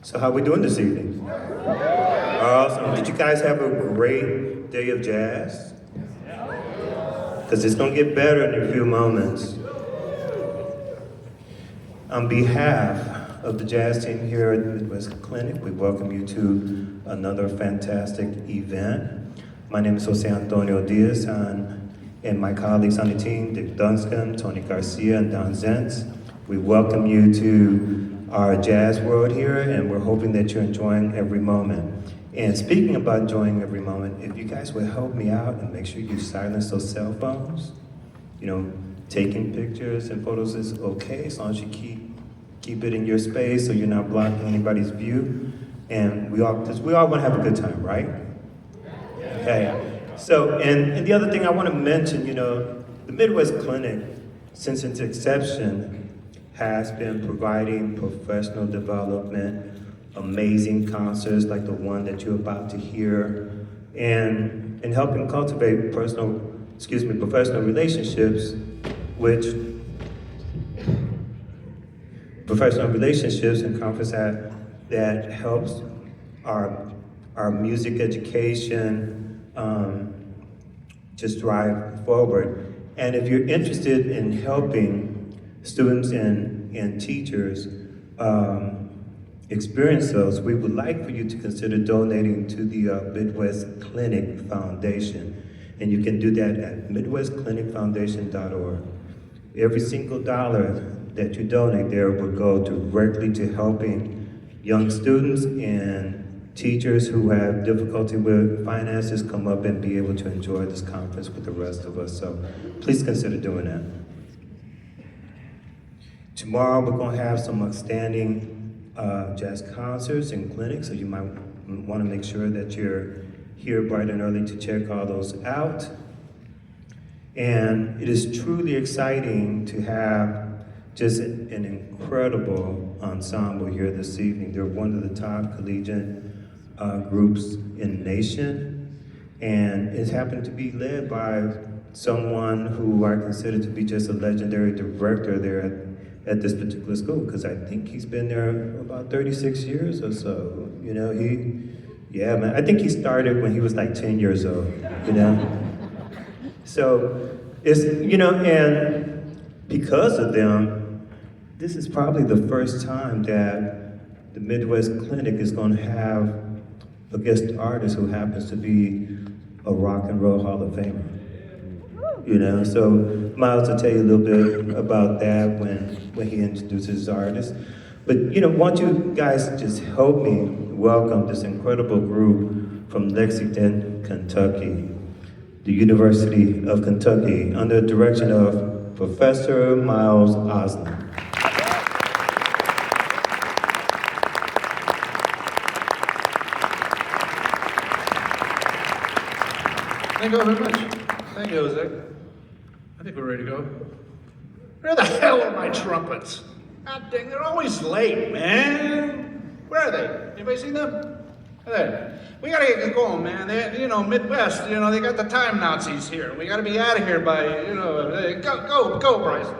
So how we doing this evening? Awesome. Did you guys have a great day of jazz? Because it's going to get better in a few moments. On behalf of the jazz team here at the Midwest Clinic, we welcome you to another fantastic event. My name is Jose Antonio Diaz, and my colleagues on the team, Dick Dunstan, Tony Garcia, and Don Zentz. We welcome you to our jazz world here, and we're hoping that you're enjoying every moment. And speaking about enjoying every moment, if you guys would help me out and make sure you silence those cell phones. You know, taking pictures and photos is okay, as long as you keep it in your space so you're not blocking anybody's view. And because we all want to have a good time, right? Okay. So, and the other thing I want to mention, you know, the Midwest Clinic, since its inception, has been providing professional development, amazing concerts like the one that you're about to hear, and helping cultivate professional relationships, and conference that helps our music education just drive forward. And if you're interested in helping students and teachers experience those, we would like for you to consider donating to the Midwest Clinic Foundation. And you can do that at midwestclinicfoundation.org. Every single dollar that you donate there will go directly to helping young students and teachers who have difficulty with finances come up and be able to enjoy this conference with the rest of us. So please consider doing that. Tomorrow we're going to have some outstanding jazz concerts and clinics, so you might want to make sure that you're here bright and early to check all those out. And it is truly exciting to have just an incredible ensemble here this evening. They're one of the top collegiate groups in the nation, and it's happened to be led by someone who I consider to be just a legendary director there at this particular school, because I think he's been there about 36 years or so. You know, I think he started when he was like 10 years old, you know? So, and because of them, this is probably the first time that the Midwest Clinic is going to have a guest artist who happens to be a Rock and Roll Hall of Famer. You know, so Miles will tell you a little bit about that when he introduces his artist. But, you know, why don't you guys just help me welcome this incredible group from Lexington, Kentucky, the University of Kentucky, under the direction of Professor Miles Osler. Thank you very much. Thank you, Jose. I think we're ready to go. Where the hell are my trumpets? God dang, they're always late, man. Where are they? Anybody seen them? There. We gotta get going, man. They, Midwest, they got the time Nazis here. We gotta be out of here by, go, Bryson.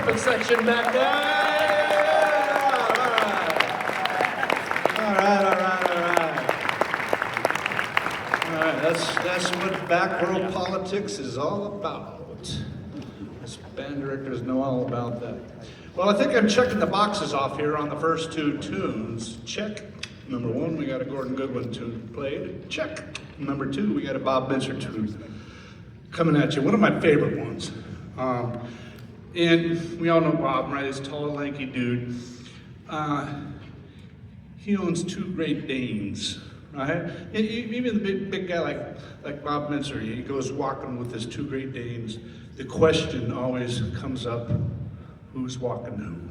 trumpet section back there. All right. That's what back row politics is all about. Us band directors know all about that. Well, I think I'm checking the boxes off here on the first two tunes. Check. Number one, we got a Gordon Goodwin tune played. Check. Number two, we got a Bob Mincer tune coming at you. One of my favorite ones. And we all know Bob, right? He's a tall, lanky dude. He owns two Great Danes, right? Even the big guy like Bob Mincer, he goes walking with his two Great Danes. The question always comes up, who's walking who?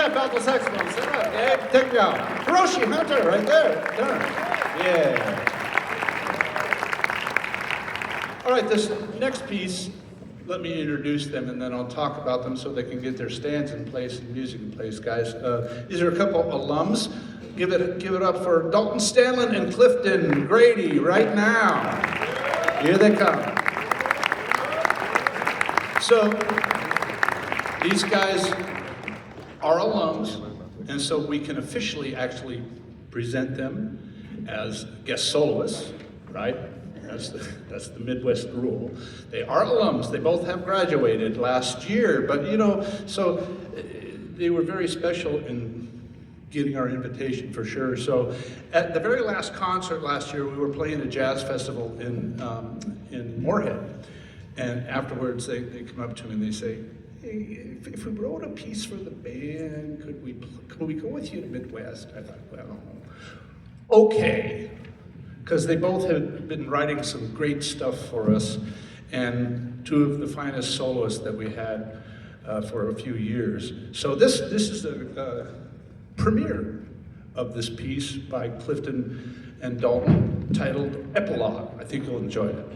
Jeff, alto saxophone. Sit up, Gabe. Take me out. Hiroshi Hunter, right there. Turn. Yeah. All right, this next piece, let me introduce them and then I'll talk about them so they can get their stands in place and music in place, guys. These are a couple alums. Give it up for Dalton Stanlin and Clifton Grady right now. Here they come. So these guys are alums, and so we can officially actually present them as guest soloists, right? That's the Midwest rule. They are alums. They both have graduated last year, but so they were very special in getting our invitation for sure. So at the very last concert last year, we were playing a jazz festival in Moorhead, and afterwards they come up to me and they say, "Hey, if we wrote a piece for the band, could we go with you to Midwest?" I thought, well, okay. Because they both had been writing some great stuff for us, and two of the finest soloists that we had for a few years. So this is the premiere of this piece by Clifton and Dalton, titled Epilogue. I think you'll enjoy it.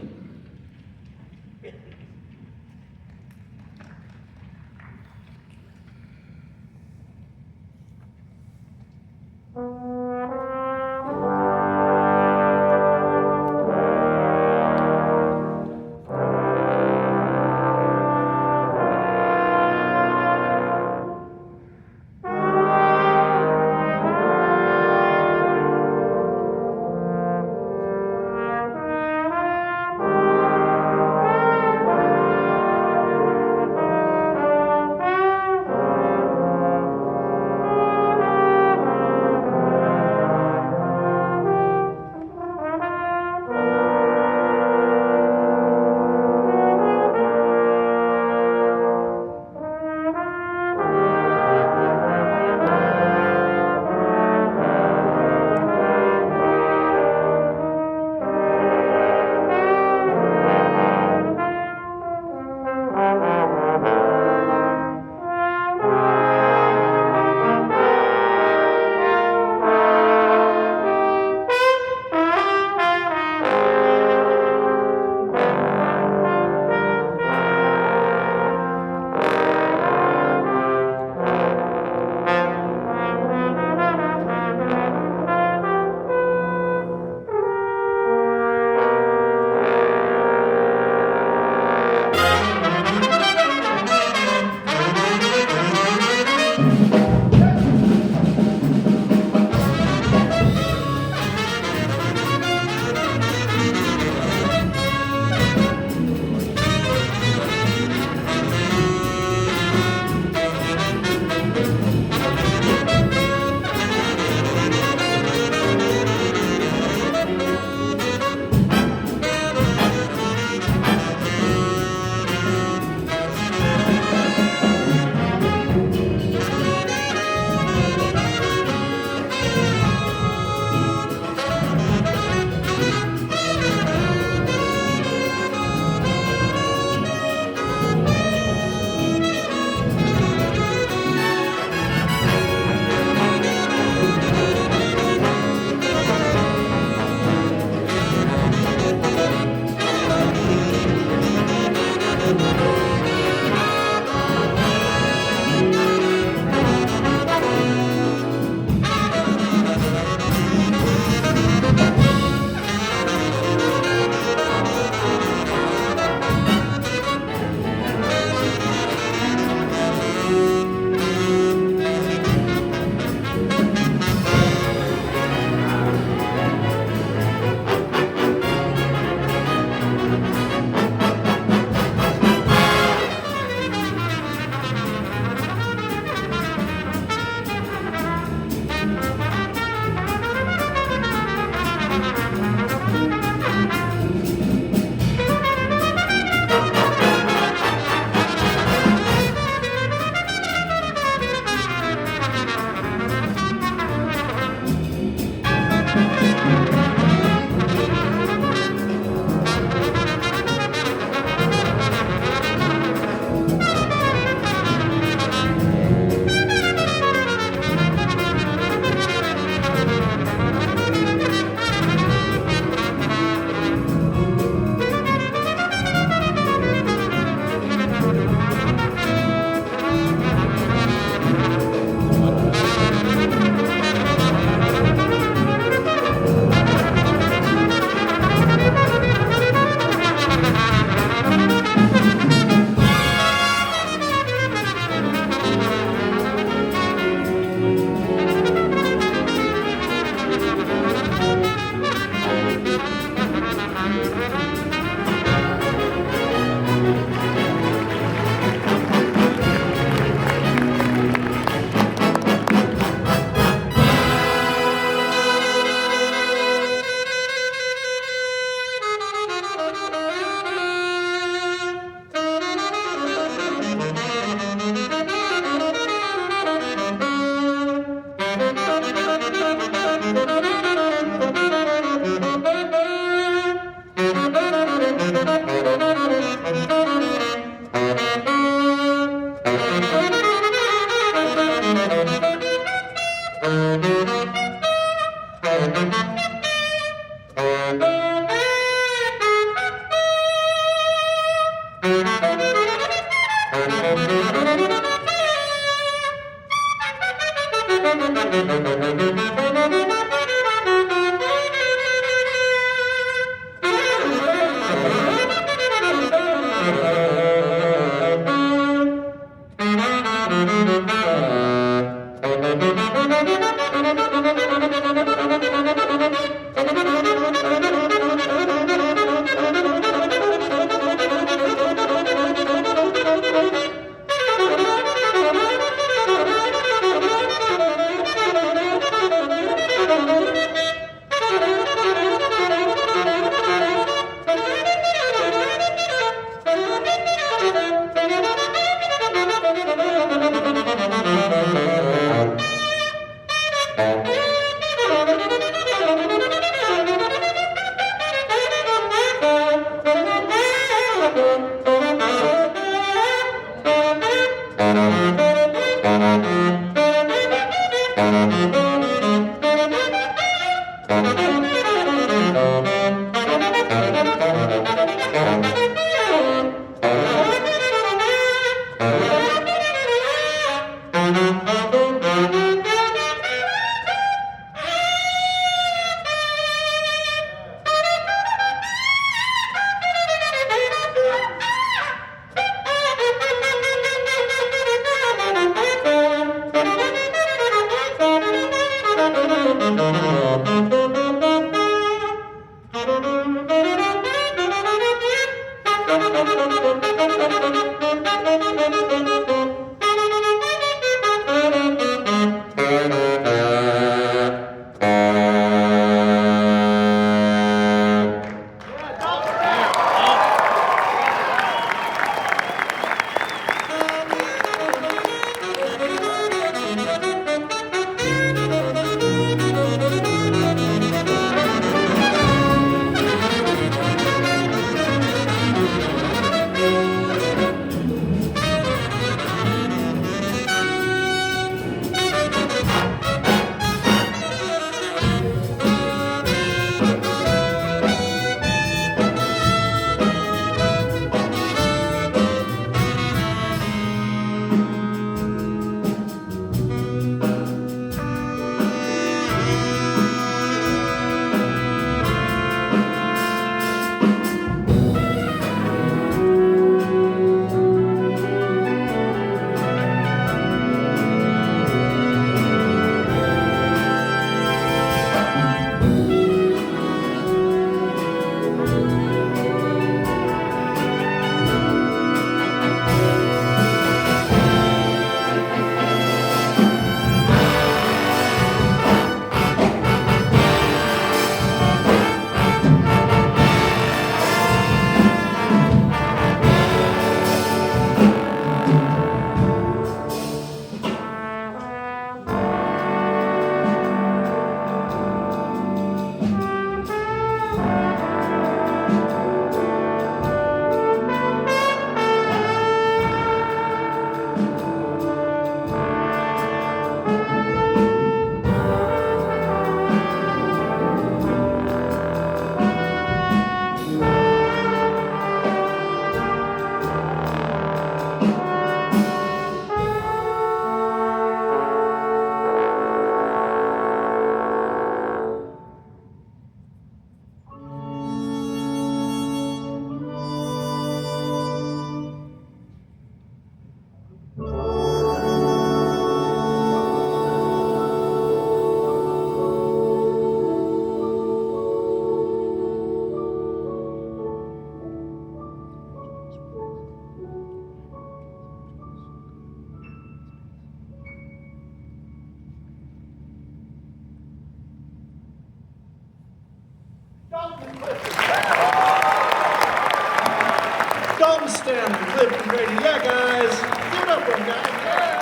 Dalton Stanley, Clifton Grady. Yeah, guys. Give it up for him, guys. Yeah.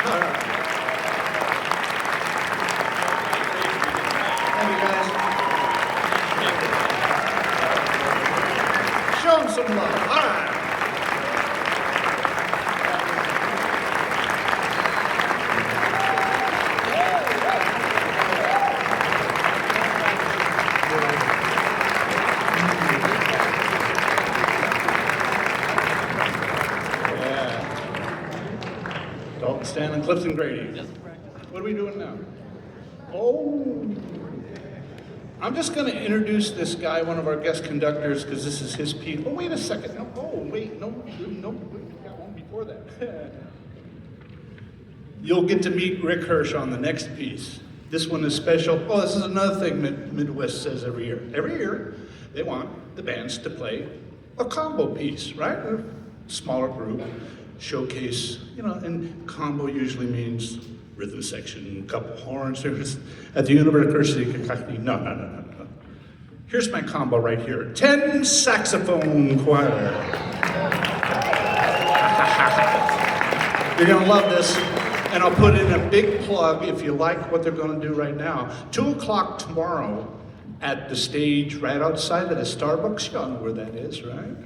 All right. Thank you, guys. Show him some love. All right. Dalton Stanley, Clifton and Grady. What are we doing now? Oh, I'm just going to introduce this guy, one of our guest conductors, because this is his piece. Oh, wait a second. No, wait, we got one before that. You'll get to meet Rick Hirsch on the next piece. This one is special. Oh, this is another thing Midwest says every year. Every year, they want the bands to play a combo piece, right? A smaller group, showcase, and combo usually means rhythm section, a couple horns. At the University of Kentucky, no. Here's my combo right here. 10 saxophone choir. You're gonna love this. And I'll put in a big plug if you like what they're gonna do right now. 2 o'clock tomorrow at the stage right outside of the Starbucks. You all know where that is, right?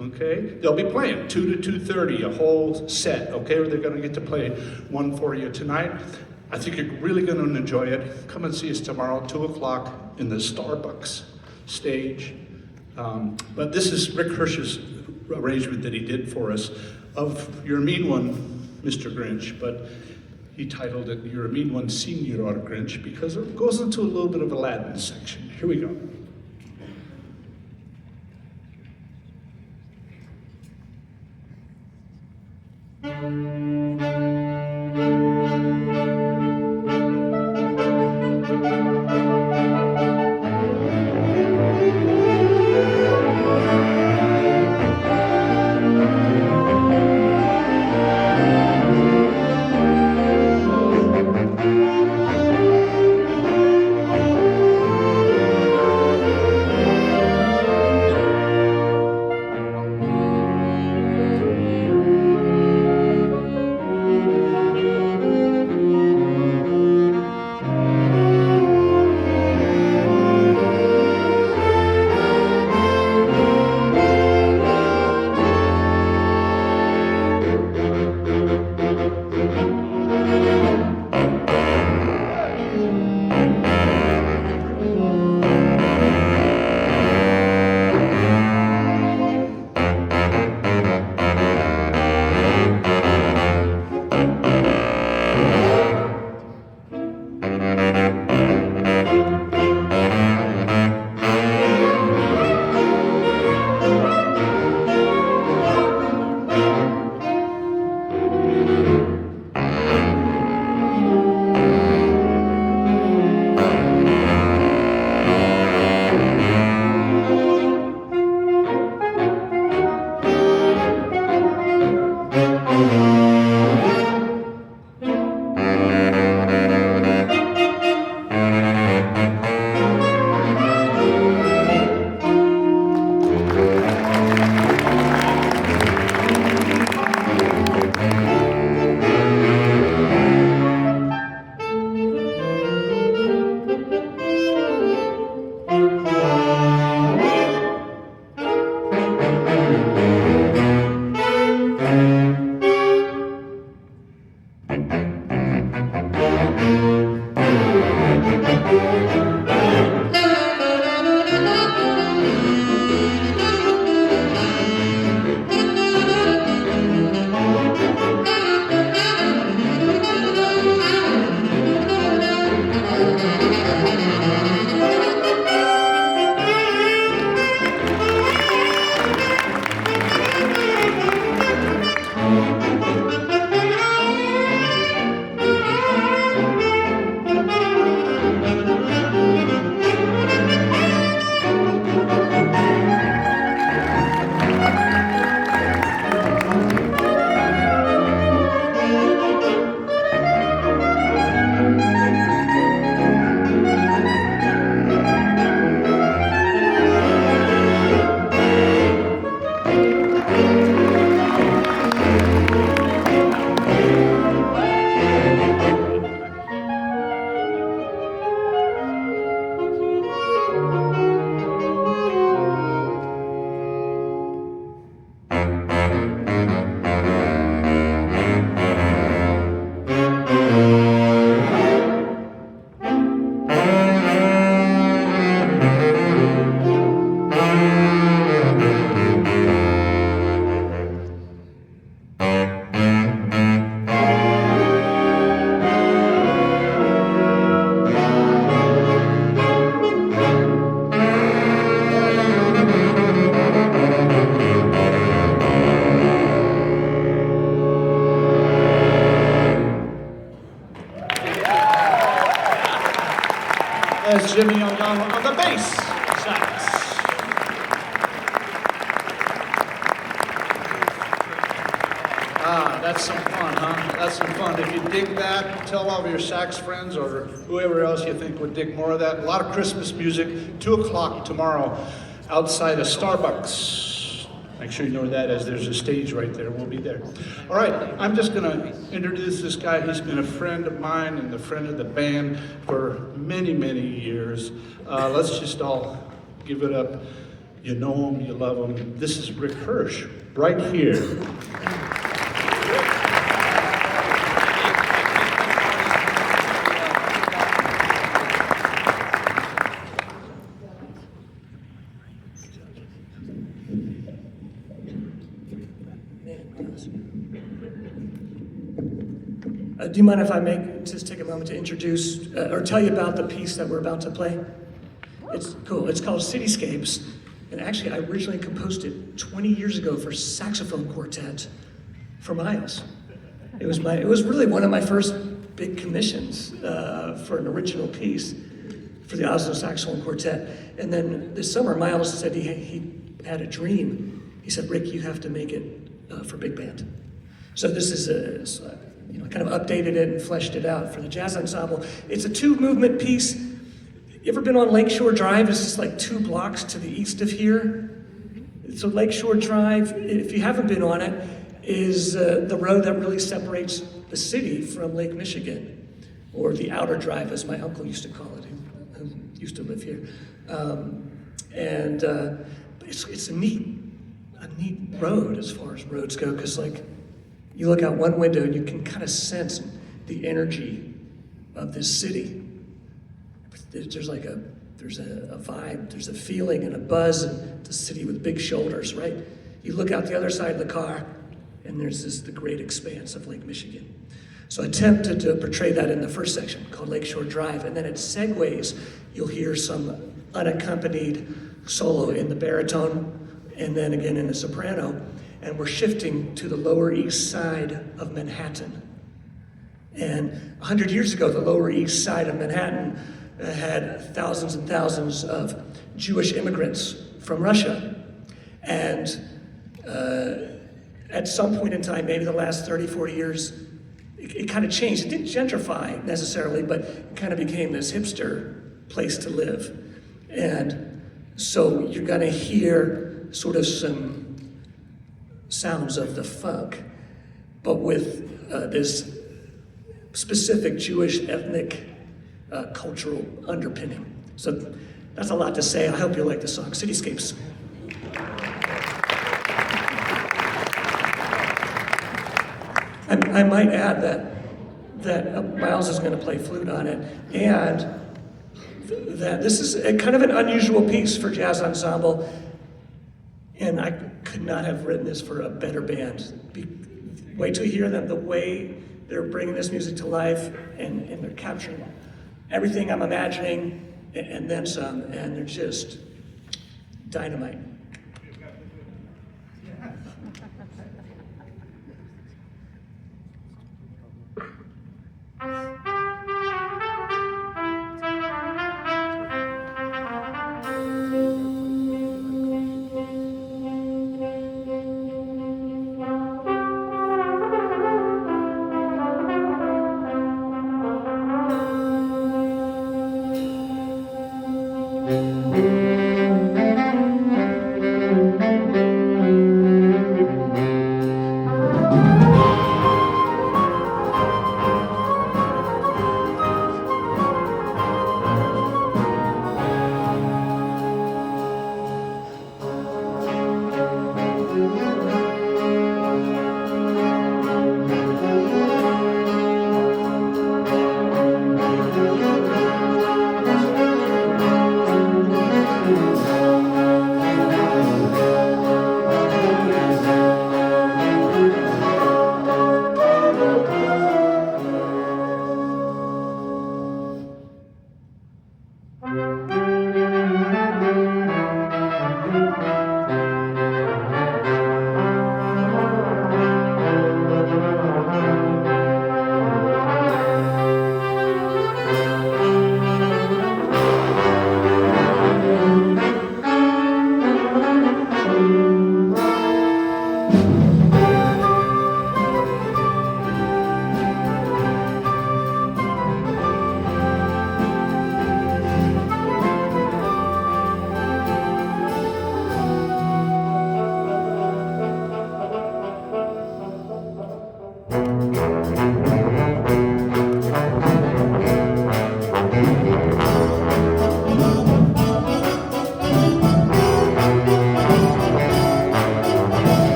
Okay, they'll be playing 2 to 2:30, a whole set, okay? They're gonna get to play one for you tonight. I think you're really gonna enjoy it. Come and see us tomorrow, 2 o'clock in the Starbucks stage. But this is Rick Hirsch's arrangement that he did for us of You're a Mean One, Mr. Grinch, but he titled it You're a Mean One, Senor Grinch, because it goes into a little bit of Aladdin section. Here we go. as Jimmy O'Donnell on the bass sax. Ah, that's some fun, huh? That's some fun. If you dig that, tell all of your sax friends or whoever else you think would dig more of that. A lot of Christmas music, 2 o'clock tomorrow outside of Starbucks. Make sure you know that as there's a stage right there. We'll be there. All right, I'm just going to introduce this guy. He's been a friend of mine and a friend of the band for many, many years. Let's just all give it up. You know him, you love him. This is Rick Hirsch, right here. Do you mind if I just take a moment to introduce or tell you about the piece that we're about to play? It's cool. It's called Cityscapes, and actually I originally composed it 20 years ago for saxophone quartet for Miles. It was really one of my first big commissions for an original piece for the Oslo Saxophone Quartet. And then this summer, Miles said he had a dream. He said, "Rick, you have to make it for big band." So this is kind of updated it and fleshed it out for the jazz ensemble. It's a 2-movement piece. You ever been on Lakeshore Drive? It's just like 2 blocks to the east of here. So Lakeshore Drive, if you haven't been on it, is the road that really separates the city from Lake Michigan, or the Outer Drive, as my uncle used to call it, who used to live here. It's a neat road as far as roads go, because you look out one window and you can kind of sense the energy of this city. There's a vibe, there's a feeling and a buzz in the city with big shoulders, right? You look out the other side of the car and there's the great expanse of Lake Michigan. So I attempted to portray that in the first section called Lakeshore Drive, and then it segues. You'll hear some unaccompanied solo in the baritone and then again in the soprano. And we're shifting to the Lower East Side of Manhattan. And 100 years ago, the Lower East Side of Manhattan had thousands and thousands of Jewish immigrants from Russia. And at some point in time, maybe the last 30, 40 years, it kind of changed. It didn't gentrify necessarily, but it kind of became this hipster place to live. And so you're gonna hear sort of some sounds of the funk, but with this specific Jewish ethnic cultural underpinning. So that's a lot to say. I hope you like the song, Cityscapes. I might add that Miles is going to play flute on it, and that this is a kind of an unusual piece for jazz ensemble, and I could not have written this for a better band. Wait till you hear them, the way they're bringing this music to life, and they're capturing everything I'm imagining and then some, and they're just dynamite.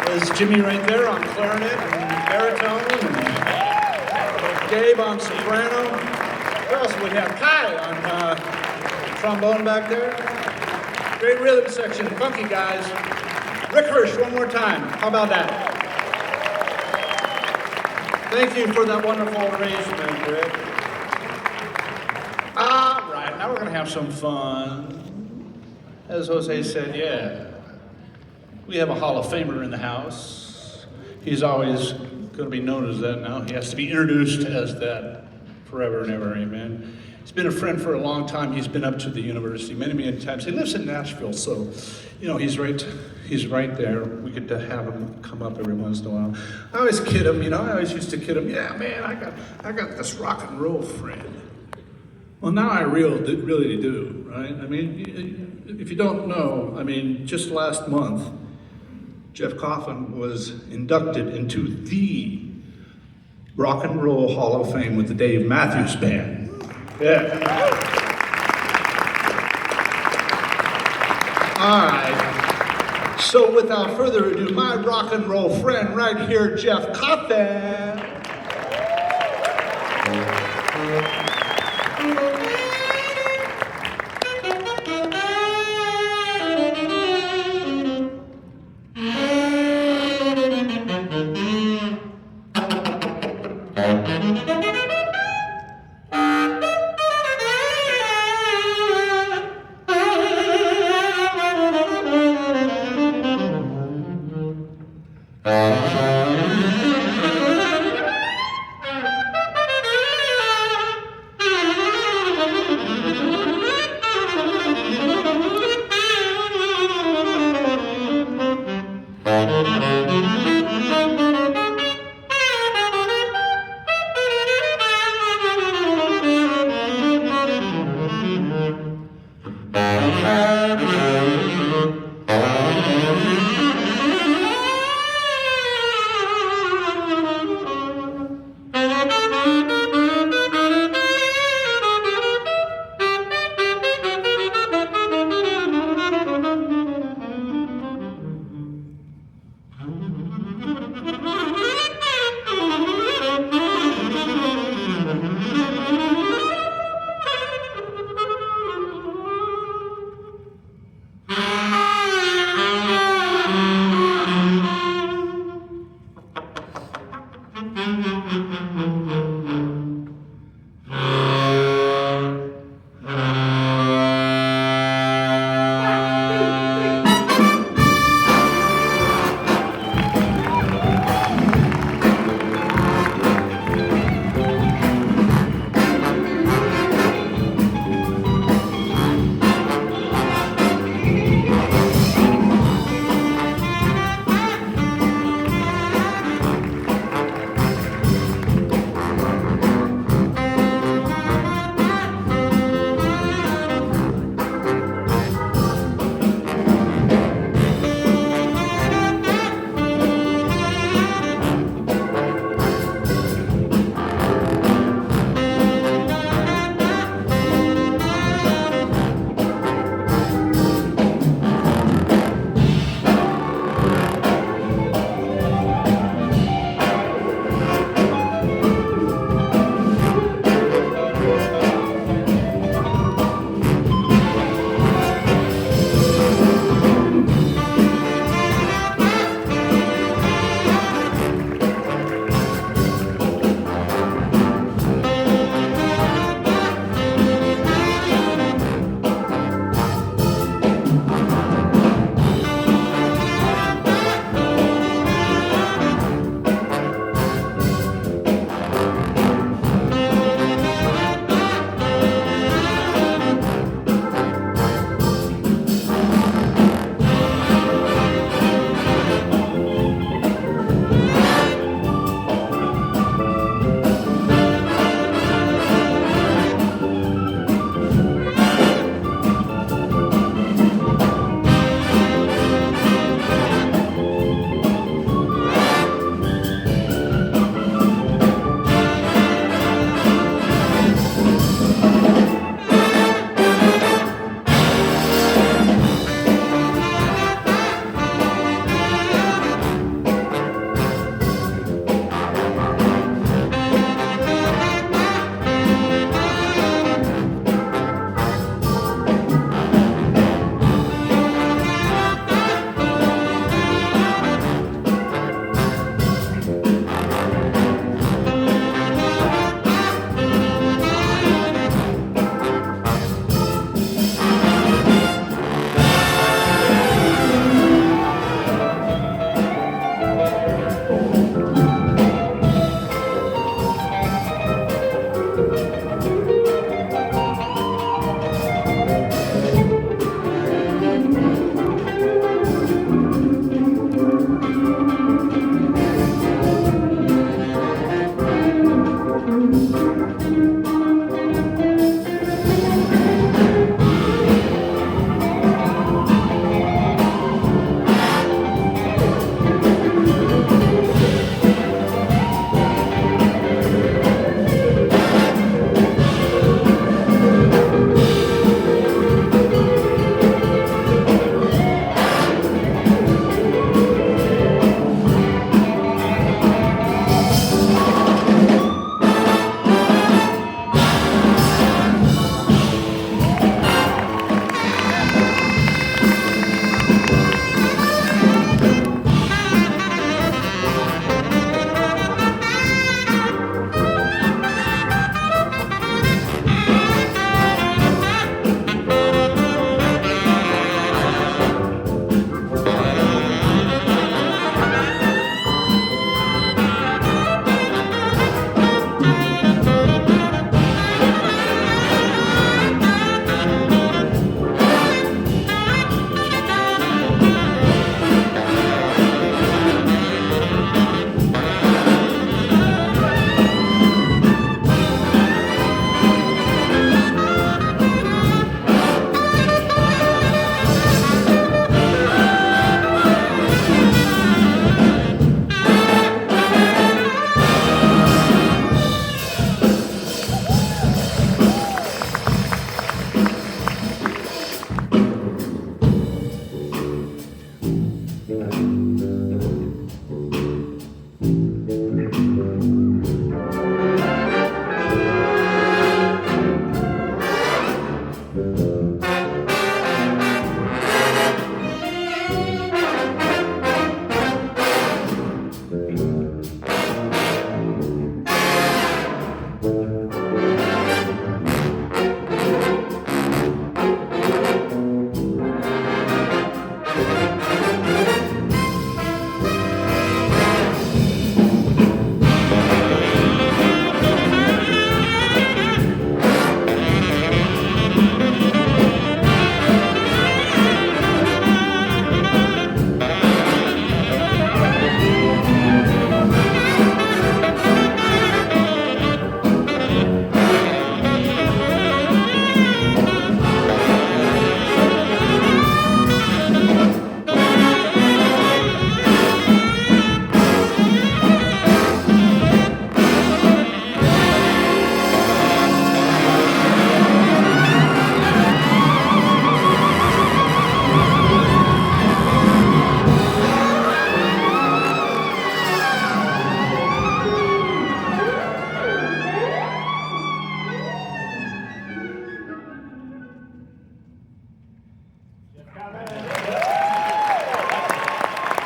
There's Jimmy right there on clarinet and baritone, and Gabe on soprano. What else do we have? Kai on trombone back there. Great rhythm section, funky guys. Rick Hirsch, one more time. How about that? Thank you for that wonderful arrangement, Rick. All right, now we're gonna have some fun. As Jose said, yeah. We have a Hall of Famer in the house. He's always going to be known as that now. He has to be introduced as that forever and ever, amen. He's been a friend for a long time. He's been up to the university many, many times. He lives in Nashville, so, you know, he's right there. We get to have him come up every once in a while. I always kid him, you know, I always used to kid him, yeah, man, I got this rock and roll friend. Well, now I really do, right? I mean, if you don't know, I mean, just last month, Jeff Coffin was inducted into the Rock and Roll Hall of Fame with the Dave Matthews Band. Yeah. All right. So without further ado, my rock and roll friend right here, Jeff Coffin.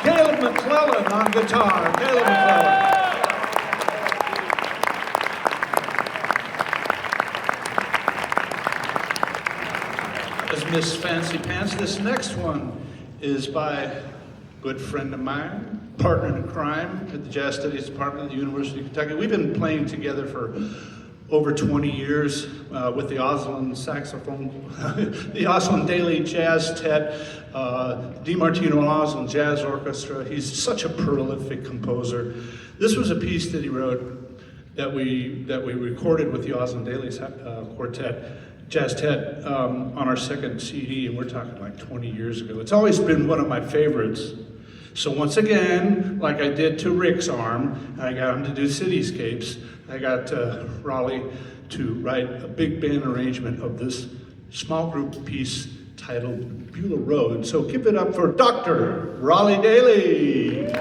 Caleb McClellan on guitar. Caleb McClellan. That's Miss Fancy Pants. This next one is by a good friend of mine, partner in crime at the Jazz Studies Department at the University of Kentucky. We've been playing together for over 20 years with the Osland saxophone, the Osland Daily Jazz Tet, DiMartino Osland Jazz Orchestra. He's such a prolific composer. This was a piece that he wrote that we recorded with the Osland Daily Quartet, Jazz Tet, on our second CD, and we're talking like 20 years ago. It's always been one of my favorites. So once again, like I did to Rick's arm, I got him to do Cityscapes. I got Raleigh to write a big band arrangement of this small group piece titled Beulah Road. So give it up for Dr. Raleigh Daly.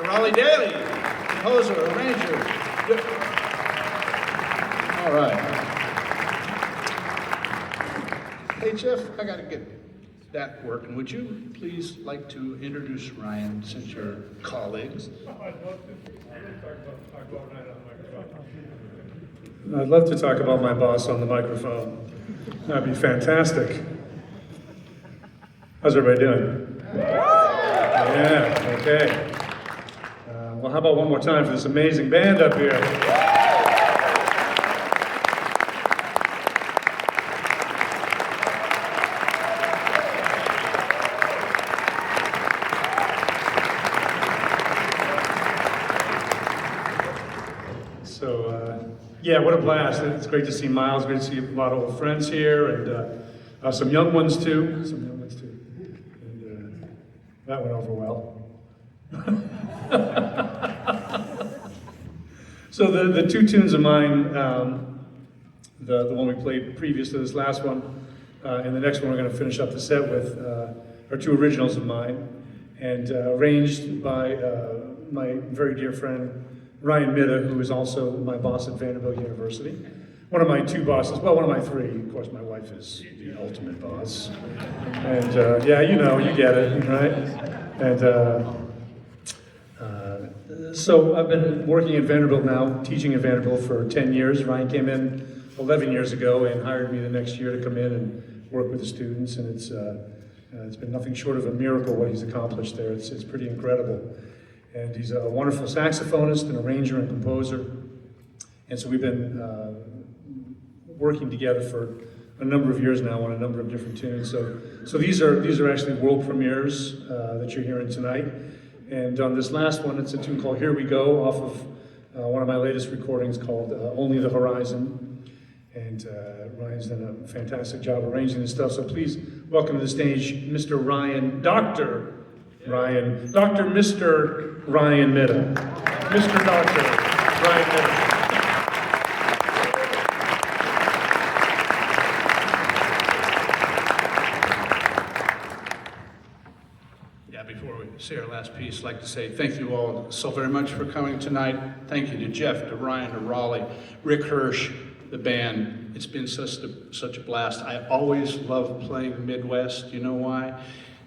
Raleigh Daly, composer, arranger. All right. Hey, Jeff, I got to get that working. Would you please like to introduce Ryan since you're colleagues? I'd love to talk about my boss on the microphone. That'd be fantastic. How's everybody doing? Yeah, okay. Well, how about one more time for this amazing band up here? Yeah, what a blast. It's great to see Miles, great to see a lot of old friends here, and some young ones too. And that went over well. So the two tunes of mine, the one we played previous to this last one, and the next one we're going to finish up the set with, are two originals of mine, and arranged by my very dear friend, Ryan Mitta, who is also my boss at Vanderbilt University. One of my two bosses, well, one of my three. Of course, my wife is the ultimate boss. And yeah, you know, you get it, right? And so I've been working at Vanderbilt now, teaching at Vanderbilt for 10 years. Ryan came in 11 years ago and hired me the next year to come in and work with the students. And it's been nothing short of a miracle what he's accomplished there. It's pretty incredible. And he's a wonderful saxophonist, an arranger, and composer. And so we've been working together for a number of years now on a number of different tunes. So these are actually world premieres that you're hearing tonight. And on this last one, it's a tune called "Here We Go" off of one of my latest recordings called "Only the Horizon." And Ryan's done a fantastic job arranging this stuff. So please welcome to the stage, Mr. Ryan, Dr. Mr. Ryan Mitta. Mr. Dr. Ryan Mitta. Yeah, before we say our last piece, I'd like to say thank you all so very much for coming tonight. Thank you to Jeff, to Ryan, to Raleigh, Rick Hirsch, the band. It's been such a blast. I always love playing Midwest. You know why?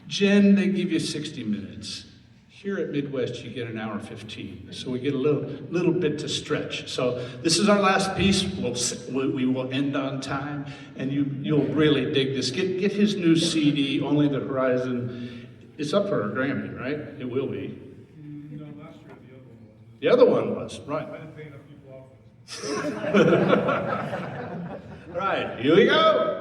Jen, they give you 60 minutes. Here at Midwest, you get an hour 15. So we get a little bit to stretch. So this is our last piece. We will end on time, and you'll really dig this. Get his new CD, Only the Horizon. It's up for a Grammy, right? It will be. No, last year the other one was. The other one was, right. I didn't pay enough people off. All right, here we go.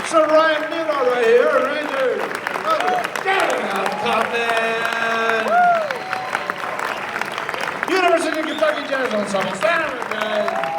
Sir Ryan Nero right here, Rangers. Getting out, Coffin. University of Kentucky Jazz Ensemble. Stand up, guys.